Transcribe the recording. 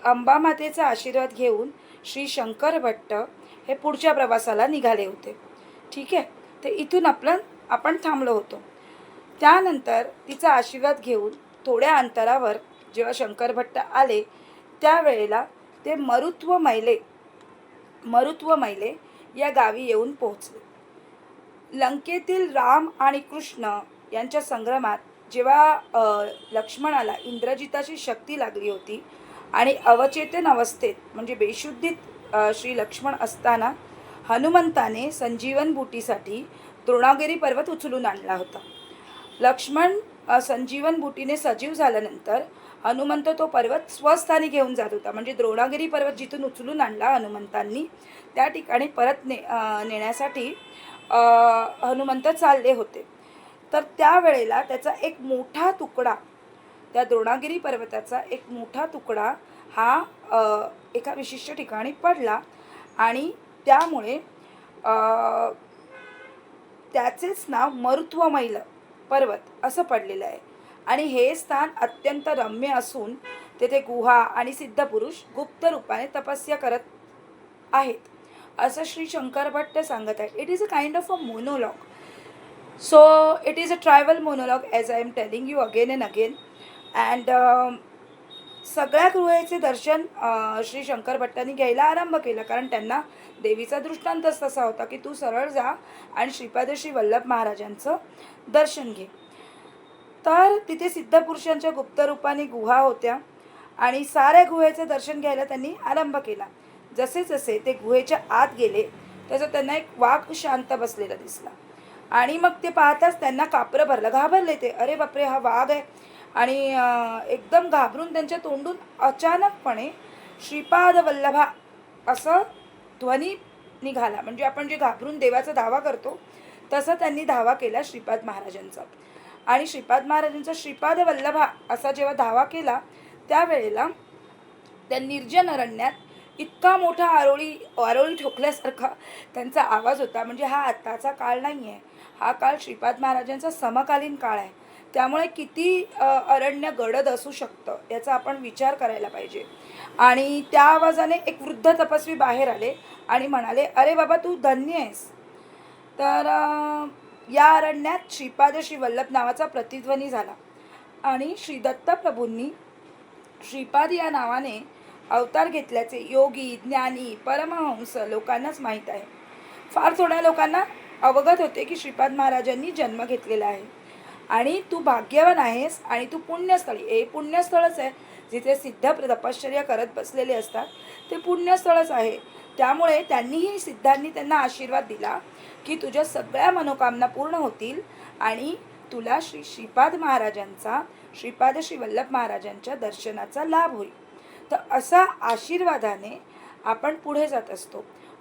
अंबामातेचा आशीर्वाद घेऊन श्री शंकर भट्ट हे पुढच्या प्रवासाला निघाले होते. ठीक आहे, ते इथून आपण थांबलो होतो. त्यानंतर तिचा आशीर्वाद घेऊन थोड्या अंतरावर जेव्हा शंकर भट्ट आले त्यावेळेला ते मरुत्व मैले या गावी येऊन पोहोचले. लंकेतील राम आणि कृष्ण यांच्या संग्रामात जेव्हा लक्ष्मणाला इंद्रजिताची शक्ती लागली होती आणि अवचेतन अवस्थेत म्हणजे बेशुद्धीत श्री लक्ष्मण असताना हनुमंताने संजीवन बुटीसाठी द्रोणागिरी पर्वत उचलून आणला होता. लक्ष्मण संजीवन बुटीने सजीव झाल्यानंतर हनुमंत तो पर्वत स्वस्थानी घेऊन जात होता. म्हणजे द्रोणागिरी पर्वत जिथून उचलून आणला हनुमंतांनी त्या ठिकाणी परत नेण्यासाठी हनुमंत चालले होते. तर त्यावेळेला त्याचा एक मोठा तुकडा, त्या द्रोणागिरी पर्वताचा एक मोठा तुकडा हा एका विशिष्ट ठिकाणी पडला आणि त्यामुळे त्याचेच नाव मरुत्वमैल पर्वत असं पडलेलं आहे. आणि हे स्थान अत्यंत रम्य असून तेथे गुहा आणि सिद्धपुरुष गुप्त रूपाने तपस्या करत आहेत असं श्री शंकर भट्ट सांगत आहे. It is a kind of a monologue. So it is a trivial monologue as I am telling you again and again. And सगळ्या गृहेचे दर्शन श्री शंकर भट्टांनी घ्यायला आरंभ केला, कारण त्यांना देवीचा दृष्टांतच तसा होता की तू सरळ जा आणि श्रीपाद श्री वल्लभ महाराजांचं दर्शन घे. तर तिथे सिद्धपुरुषांच्या गुप्त रूपाने गुहा होत्या आणि साऱ्या गुहेचे दर्शन घ्यायला त्यांनी आरंभ केला. जसे जसे ते गुहेच्या आत गेले तसं त्यांना एक वाघ शांत बसलेला दिसला आणि मग ते पाहताच त्यांना कापरं भरलं. घाबरले ते, अरे बापरे हा वाघ आहे. आणि एकदम घाबरून त्यांच्या तोंडून अचानकपणे श्रीपाद वल्लभा असं ध्वनी निघाला. म्हणजे आपण जे घाबरून देवाचा धावा करतो तसं त्यांनी धावा केला श्रीपाद महाराजांचा. आणि श्रीपाद महाराजांचा श्रीपाद वल्लभा असा जेव्हा धावा केला त्यावेळेला त्या निर्जन अरण्यात इतका मोठा आरोळी ठोकल्यासारखा त्यांचा आवाज होता. म्हणजे हा आत्ताचा काळ नाही आहे, हा काळ श्रीपाद महाराजांचा समकालीन काळ आहे. त्यामुळे किती अरण्य गडद असू शकतं याचा आपण विचार करायला पाहिजे. आणि त्या आवाजाने एक वृद्ध तपस्वी बाहेर आले आणि म्हणाले, अरे बाबा तू धन्य आहेस. तर या अरण्यात श्रीपाद श्री वल्लभ नावाचा प्रतिध्वनी झाला आणि श्री दत्त प्रभूंनी श्रीपाद या नावाने अवतार घेतल्याचे योगी, ज्ञानी, परमहंस लोकांनाच माहीत आहे. फार थोड्या लोकांना अवगत होते की श्रीपाद महाराजांनी जन्म घेतलेला आहे. आणि तू भाग्यवान आहेस आणि तू पुण्यस्थळी, हे पुण्यस्थळच आहे जिथे सिद्ध तपश्चर्या करत बसलेले असतात, ते पुण्यस्थळच आहे. त्यामुळे त्यांनीही सिद्धांनी त्यांना आशीर्वाद दिला की तुझ्या सगळ्या मनोकामना पूर्ण होतील आणि तुला श्रीपाद महाराजांचा, श्रीपाद श्री वल्लभ महाराजांच्या दर्शनाचा लाभ होईल. तर असा आशीर्वादाने आपण पुढे जात असतो.